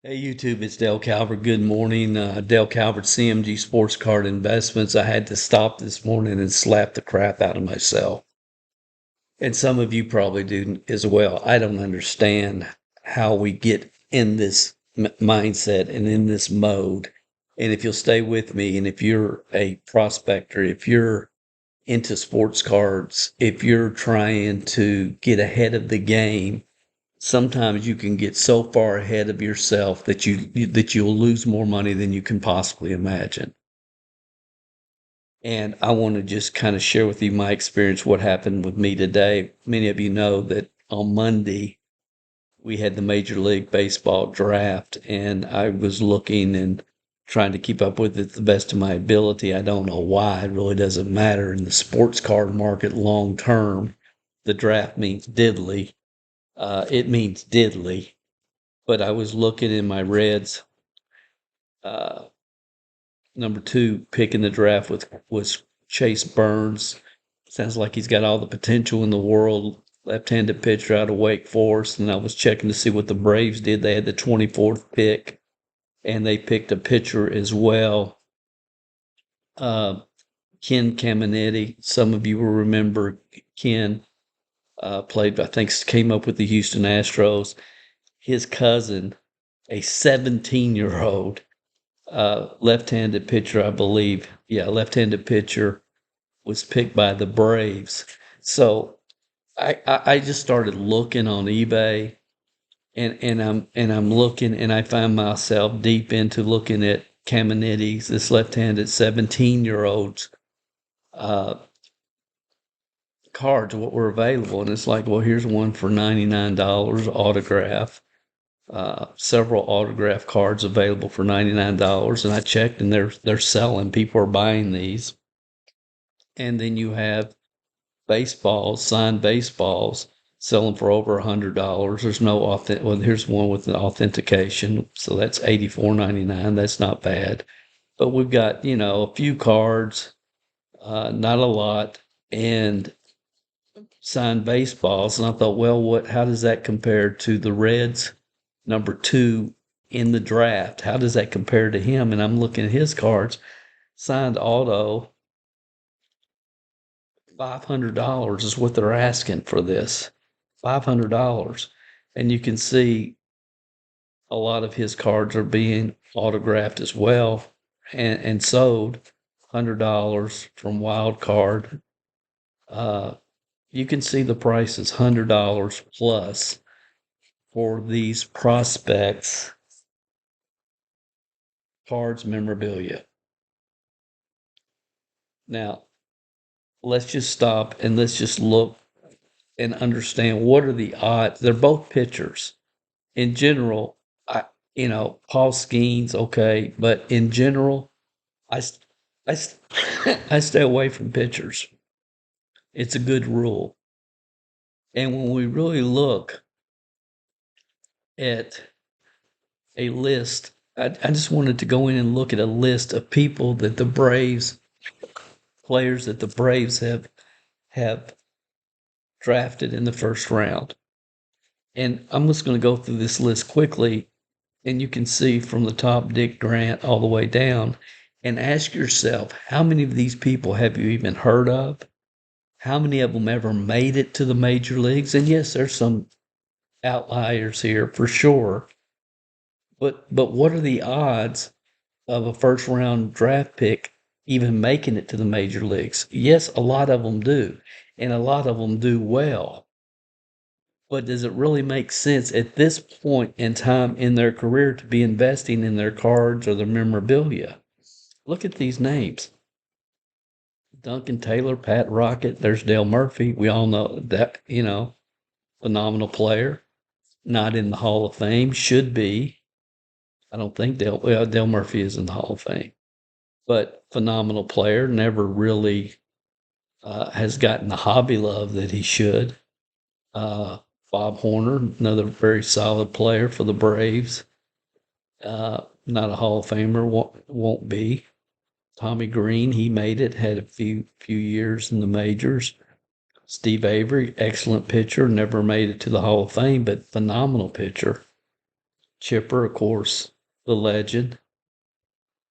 Hey YouTube, it's Dale Calvert. Good morning. Dale Calvert, CMG Sports Card Investments. I had to stop this morning and slap the crap out of myself. And some of you probably do as well. I don't understand how we get in this mindset and in this mode. And if you'll stay with me, and if you're a prospector, if you're into sports cards, if you're trying to get ahead of the game, sometimes you can get so far ahead of yourself that you'll lose more money than you can possibly imagine. And I want to just kind of share with you my experience, what happened with me today. Many of you know that on Monday we had the Major League Baseball draft, and I was looking and trying to keep up with it the best of my ability. I don't know why. It really doesn't matter. In the sports card market long term, the draft means diddly. It means diddly. But I was looking in my Reds. Number 2 pick in the draft was Chase Burns. Sounds like he's got all the potential in the world. Left-handed pitcher out of Wake Forest. And I was checking to see what the Braves did. They had the 24th pick, and they picked a pitcher as well. Ken Caminiti. Some of you will remember Ken. Played, I think, came up with the Houston Astros. His cousin, a 17-year-old left-handed pitcher, I believe. Yeah, left-handed pitcher was picked by the Braves. So I just started looking on eBay, and I'm looking, and I find myself deep into looking at Caminiti's, this left-handed 17-year-old's cards, what were available, and it's like, well, here's one for $99 autograph. Several autograph cards available for $99, and I checked, and they're selling. People are buying these. And then you have baseballs, signed baseballs, selling for over $100. There's no well, here's one with the authentication, so that's $84.99. That's not bad. But we've got, a few cards, not a lot, and signed baseballs. And I thought, well, how does that compare to the Reds? Number 2 in the draft. How does that compare to him? And I'm looking at his cards. Signed auto, $500 is what they're asking for this. $500. And you can see a lot of his cards are being autographed as well and sold. $100 from Wild Card. You can see the prices, $100 plus for these prospects cards memorabilia. Now, let's just stop and let's just look and understand what are the odds. They're both pitchers. In general, Paul Skeens, okay, but in general, I I stay away from pitchers. It's a good rule. And when we really look at a list, I just wanted to go in and look at a list of people that the Braves, players that the Braves have drafted in the first round. And I'm just going to go through this list quickly, and you can see from the top Dick Grant all the way down, and ask yourself, how many of these people have you even heard of? How many of them ever made it to the major leagues? And yes, there's some outliers here for sure. But what are the odds of a first round draft pick even making it to the major leagues? Yes, a lot of them do, and a lot of them do well. But does it really make sense at this point in time in their career to be investing in their cards or their memorabilia? Look at these names. Duncan Taylor, Pat Rocket, there's Dale Murphy. We all know that, phenomenal player. Not in the Hall of Fame, should be. I don't think Dale Murphy is in the Hall of Fame. But phenomenal player, never really has gotten the hobby love that he should. Bob Horner, another very solid player for the Braves. Not a Hall of Famer, won't be. Tommy Green, he made it, had a few years in the majors. Steve Avery, excellent pitcher, never made it to the Hall of Fame, but phenomenal pitcher. Chipper, of course, the legend.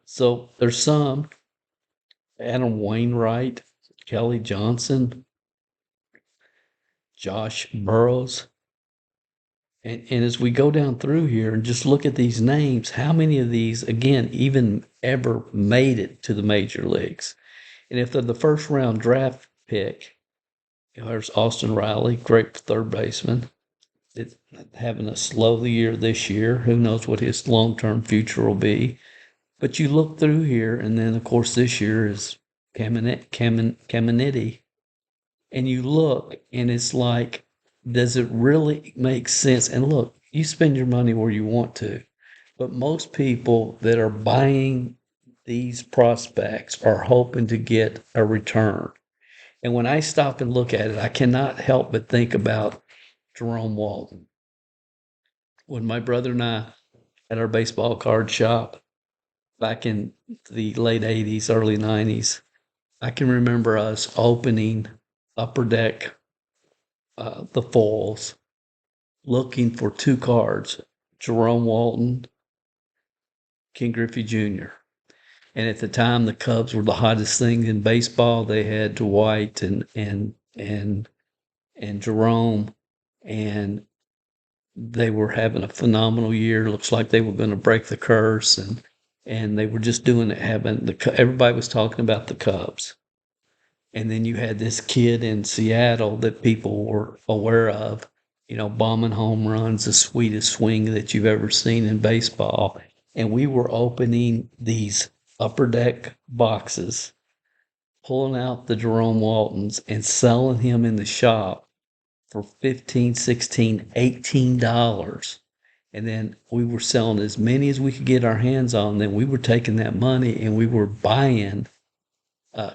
So there's some Adam Wainwright, Kelly Johnson, Josh Burrows. And as we go down through here and just look at these names, how many of these, again, even ever made it to the major leagues? And if they're the first round draft pick, there's Austin Riley, great third baseman. It's having a slow year this year. Who knows what his long term future will be? But you look through here, and then, of course, this year is Caminiti. And you look, and it's like, does it really make sense? And look, you spend your money where you want to, but most people that are buying these prospects are hoping to get a return. And when I stop and look at it, I cannot help but think about Jerome Walton. When my brother and I had our baseball card shop back in the late 80s, early 90s, I can remember us opening Upper Deck, the foils, looking for two cards, Jerome Walton, King Griffey Jr. And at the time, the Cubs were the hottest thing in baseball. They had Dwight and Jerome, and they were having a phenomenal year. Looks like they were going to break the curse, and they were just doing it. Everybody was talking about the Cubs, and then you had this kid in Seattle that people were aware of, bombing home runs, the sweetest swing that you've ever seen in baseball. And we were opening these Upper Deck boxes, pulling out the Jerome Waltons and selling him in the shop for $15, $16, $18. And then we were selling as many as we could get our hands on. Then we were taking that money and we were buying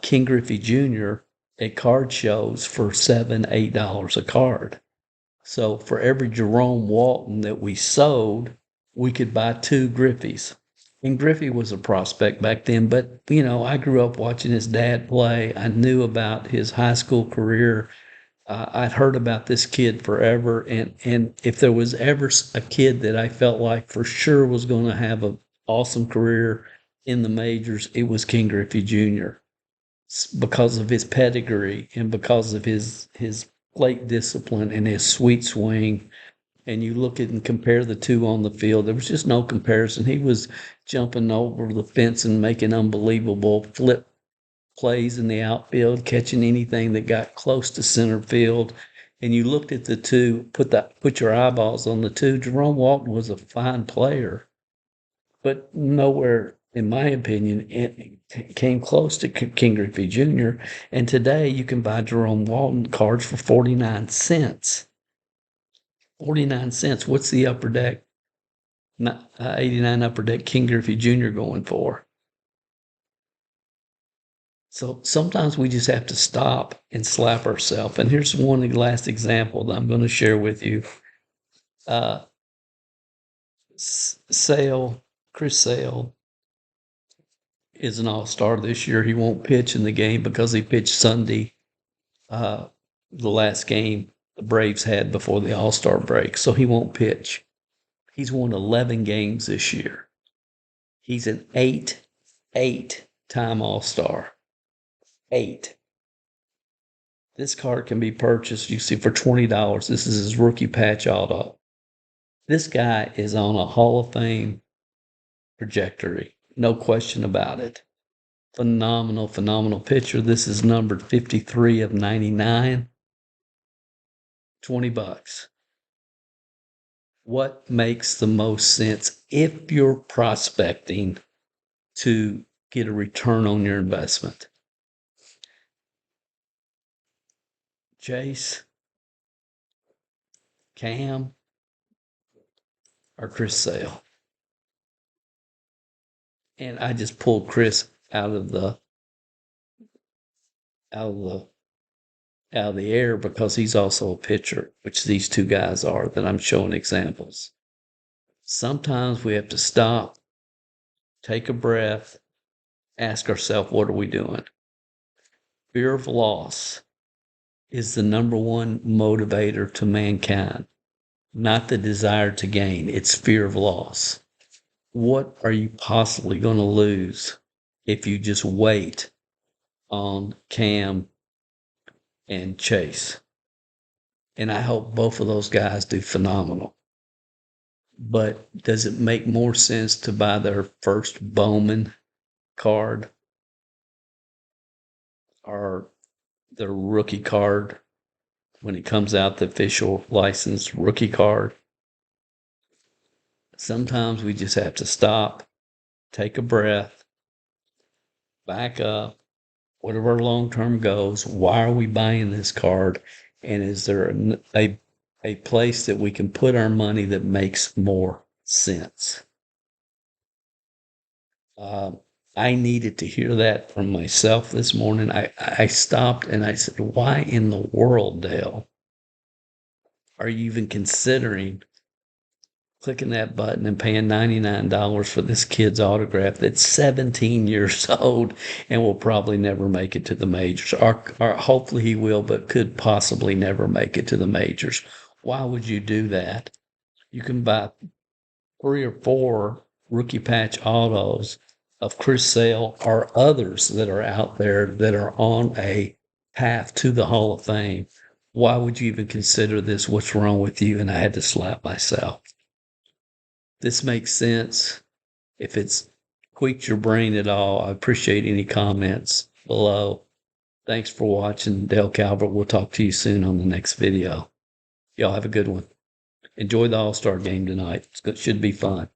King Griffey Jr. at card shows for $7, $8 a card. So for every Jerome Walton that we sold, we could buy two Griffies. And Griffey was a prospect back then, but I grew up watching his dad play. I knew about his high school career. I'd heard about this kid forever, and if there was ever a kid that I felt like for sure was going to have an awesome career in the majors, it was King Griffey Jr. Because of his pedigree and because of his plate discipline and his sweet swing. And you look at and compare the two on the field, there was just no comparison. He was jumping over the fence and making unbelievable flip plays in the outfield, catching anything that got close to center field. And you looked at the two, put your eyeballs on the two. Jerome Walton was a fine player, but nowhere, in my opinion, it came close to King Griffey Jr. And today you can buy Jerome Walton cards for 49 cents. 49 cents. What's the Upper Deck, 89 Upper Deck King Griffey Jr. going for? So sometimes we just have to stop and slap ourselves. And here's one last example that I'm going to share with you. Chris Sale is an all-star this year. He won't pitch in the game because he pitched Sunday, the last game the Braves had before the all-star break. So he won't pitch. He's won 11 games this year. He's an eight-time all-star. 8. This card can be purchased, you see, for $20. This is his rookie patch auto. This guy is on a Hall of Fame trajectory. No question about it. Phenomenal, phenomenal pitcher. This is numbered 53 of 99. $20. What makes the most sense if you're prospecting to get a return on your investment? Jace, Cam, or Chris Sale? And I just pulled Chris out of the air because he's also a pitcher, which these two guys are that I'm showing examples. Sometimes we have to stop, take a breath, ask ourselves, what are we doing? Fear of loss is the number one motivator to mankind. not the desire to gain. It's fear of loss. What are you possibly going to lose if you just wait on Cam and Chase? And I hope both of those guys do phenomenal. But does it make more sense to buy their first Bowman card or their rookie card when it comes out, the official licensed rookie card? Sometimes we just have to stop, take a breath, back up. What are our long-term goals? Why are we buying this card? And is there a place that we can put our money that makes more sense? I needed to hear that from myself this morning. I stopped and I said, why in the world, Dale, are you even considering clicking that button and paying $99 for this kid's autograph that's 17 years old and will probably never make it to the majors? Or hopefully he will, but could possibly never make it to the majors. Why would you do that? You can buy 3 or 4 rookie patch autos of Chris Sale or others that are out there that are on a path to the Hall of Fame. Why would you even consider this? What's wrong with you? And I had to slap myself. This makes sense. If it's tweaked your brain at all, I appreciate any comments below. Thanks for watching. Dale Calvert. We'll talk to you soon on the next video. Y'all have a good one. Enjoy the All-Star game tonight. It should be fun.